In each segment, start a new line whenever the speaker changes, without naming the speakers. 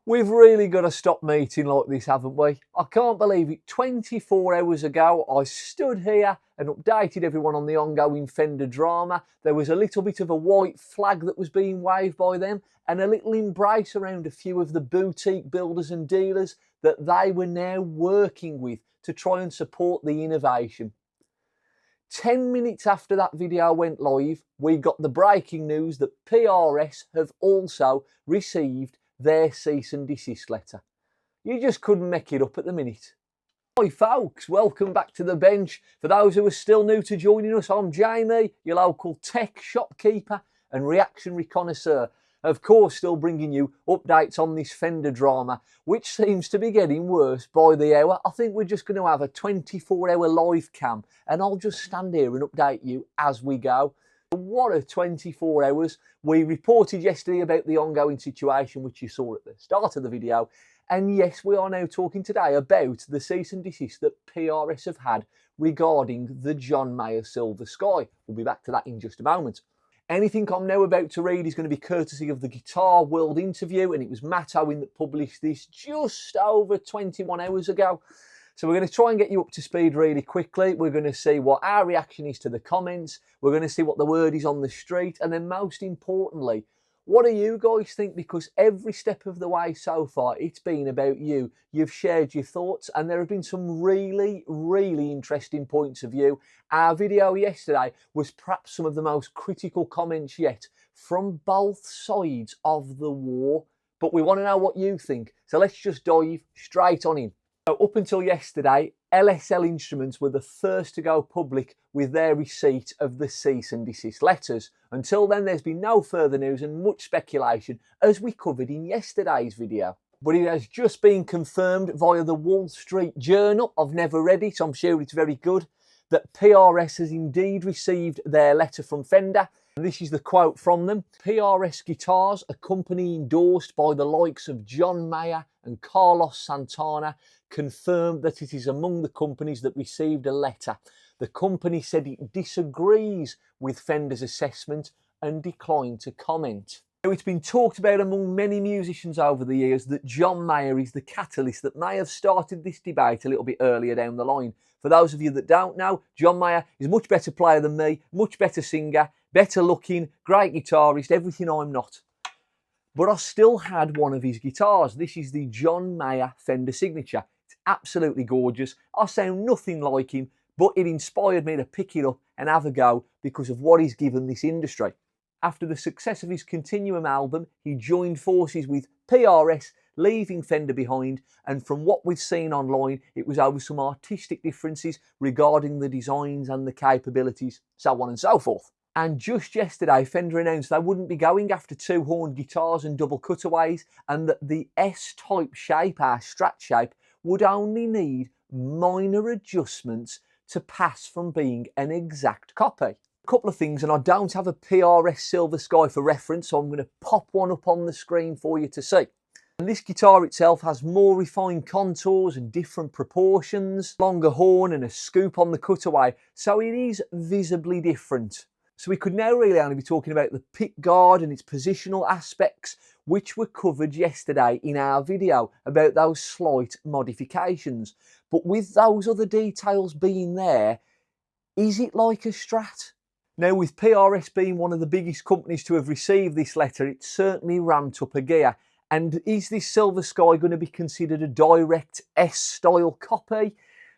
We've really got to stop meeting like this, haven't we? I can't believe it. 24 hours ago, I stood here and updated everyone on the ongoing Fender drama. There was a little bit of a white flag that was being waved by them and a little embrace around a few of the boutique builders and dealers that they were now working with to try and support the innovation. 10 minutes after that video went live, we got the breaking news that PRS have also received their cease and desist letter. You just couldn't make it up at the minute. Hi folks, welcome back to the bench. For those who are still new to joining us, I'm Jamie, your local tech shopkeeper and reactionary connoisseur. Of course, still bringing you updates on this Fender drama, which seems to be getting worse by the hour. I think we're just going to have a 24-hour live cam and I'll just stand here and update you as we go. What a 24 hours. We reported yesterday about the ongoing situation, which you saw at the start of the video. And yes, we are now talking today about the cease and desist that PRS have had regarding the John Mayer Silver Sky. We'll be back to that in just a moment. Anything I'm now about to read is going to be courtesy of the Guitar World interview, and it was Matt Owen that published this just over 21 hours ago. So we're going to try and get you up to speed really quickly. We're going to see what our reaction is to the comments. We're going to see what the word is on the street. And then most importantly, what do you guys think? Because every step of the way so far, it's been about you. You've shared your thoughts and there have been some really, really interesting points of view. Our video yesterday was perhaps some of the most critical comments yet from both sides of the war. But we want to know what you think. So let's just dive straight on in. So up until yesterday, LSL Instruments were the first to go public with their receipt of the cease and desist letters. Until then, there's been no further news and much speculation, as we covered in yesterday's video. But it has just been confirmed via the Wall Street Journal. I've never read it, so I'm sure it's very good, that PRS has indeed received their letter from Fender. And this is the quote from them. PRS guitars, a company endorsed by the likes of John Mayer and Carlos Santana, confirmed that it is among the companies that received a letter. The company said it disagrees with Fender's assessment and declined to comment. Now, it's been talked about among many musicians over the years that John Mayer is the catalyst that may have started this debate a little bit earlier down the line. For those of you that don't know, John Mayer is a much better player than me, much better singer, better looking, great guitarist, everything I'm not. But I still had one of his guitars. This is the John Mayer Fender Signature. It's absolutely gorgeous. I sound nothing like him, but it inspired me to pick it up and have a go because of what he's given this industry. After the success of his Continuum album, he joined forces with PRS, leaving Fender behind, and from what we've seen online, it was over some artistic differences regarding the designs and the capabilities, so on and so forth. And just yesterday, Fender announced they wouldn't be going after two-horned guitars and double cutaways, and that the S-type shape, our Strat shape, would only need minor adjustments to pass from being an exact copy. A couple of things, and I don't have a PRS Silver Sky for reference, so I'm going to pop one up on the screen for you to see. And this guitar itself has more refined contours and different proportions, longer horn and a scoop on the cutaway, so it is visibly different. So we could now really only be talking about the pick guard and its positional aspects, which were covered yesterday in our video about those slight modifications. But with those other details being there, is it like a Strat? Now, with PRS being one of the biggest companies to have received this letter, it's certainly ramped up a gear. And is this Silver Sky going to be considered a direct S-style copy?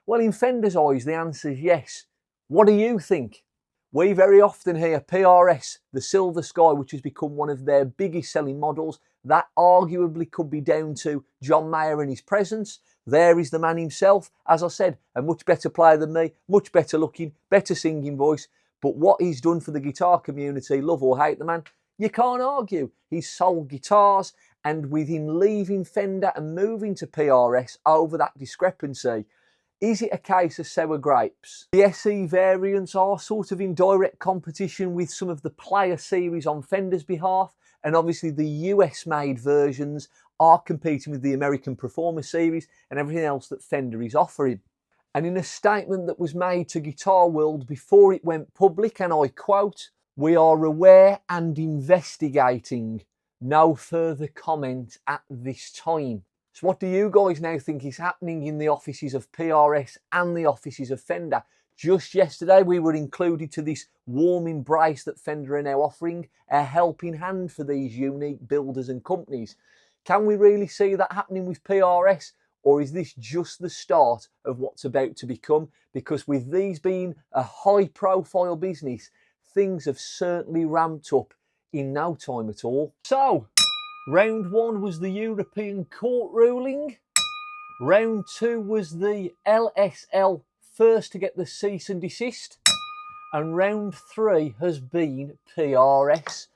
Well, in Fender's eyes, the answer is yes. What do you think? We very often hear PRS, the Silver Sky, which has become one of their biggest selling models. That arguably could be down to John Mayer and his presence. There is the man himself. As I said, a much better player than me, much better looking, better singing voice. But what he's done for the guitar community, love or hate the man, you can't argue. He's sold guitars, and with him leaving Fender and moving to PRS over that discrepancy, is it a case of sour grapes? The SE variants are sort of in direct competition with some of the Player series on Fender's behalf, and obviously the US-made versions are competing with the American Performer series and everything else that Fender is offering. And in a statement that was made to Guitar World before it went public, and I quote, "We are aware and investigating No further comment at this time. So what do you guys now think is happening in the offices of PRS and the offices of Fender? Just yesterday we were included to this warm embrace that Fender are now offering, a helping hand for these unique builders and companies. Can we really see that happening with PRS, or is this just the start of what's about to become? Because with these being a high profile business, things have certainly ramped up in no time at all. So, round one was the European court ruling. Round two was the LSL first to get the cease and desist. And round three has been PRS.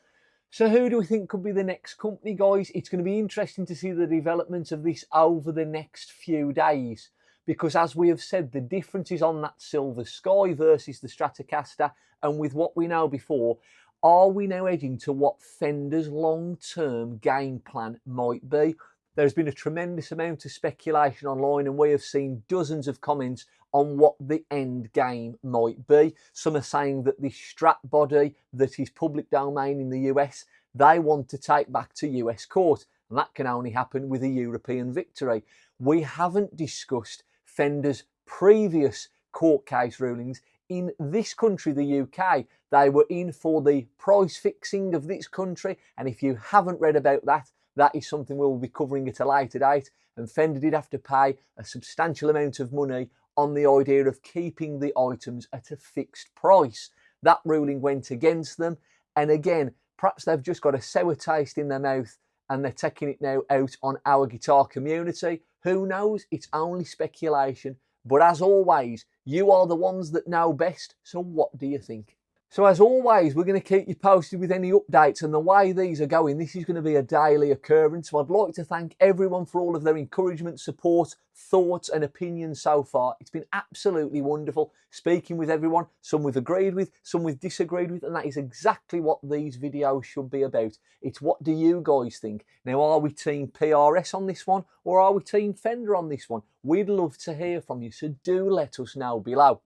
So who do we think could be the next company, guys? It's going to be interesting to see the development of this over the next few days. Because as we have said, the difference is on that Silver Sky versus the Stratocaster. And with what we know before, are we now edging to what Fender's long-term game plan might be? There's been a tremendous amount of speculation online, and we have seen dozens of comments on what the end game might be. Some are saying that the Strat body that is public domain in the US, they want to take back to US court, and that can only happen with a European victory. We haven't discussed Fender's previous court case rulings in this country, the UK. They were in for the price fixing of this country, and if you haven't read about that, that is something we'll be covering at a later date. And Fender did have to pay a substantial amount of money on the idea of keeping the items at a fixed price. That ruling went against them, and again, perhaps they've just got a sour taste in their mouth and they're taking it now out on our guitar community. Who knows? It's only speculation. But as always, you are the ones that know best, so what do you think? So as always, we're going to keep you posted with any updates, and the way these are going, this is going to be a daily occurrence. So I'd like to thank everyone for all of their encouragement, support, thoughts and opinions so far. It's been absolutely wonderful speaking with everyone. Some we've agreed with, some we've disagreed with, and that is exactly what these videos should be about. It's what do you guys think? Now, are we team PRS on this one, or are we team Fender on this one? We'd love to hear from you, so do let us know below.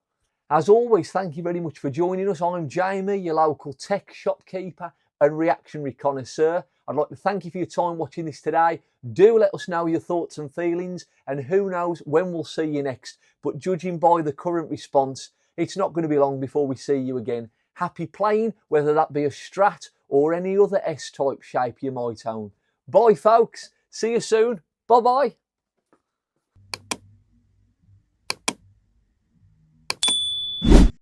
As always, thank you very much for joining us. I'm Jamie, your local tech shopkeeper and reactionary connoisseur. I'd like to thank you for your time watching this today. Do let us know your thoughts and feelings, and who knows when we'll see you next. But judging by the current response, it's not going to be long before we see you again. Happy playing, whether that be a Strat or any other S-type shape you might own. Bye folks, see you soon, bye bye.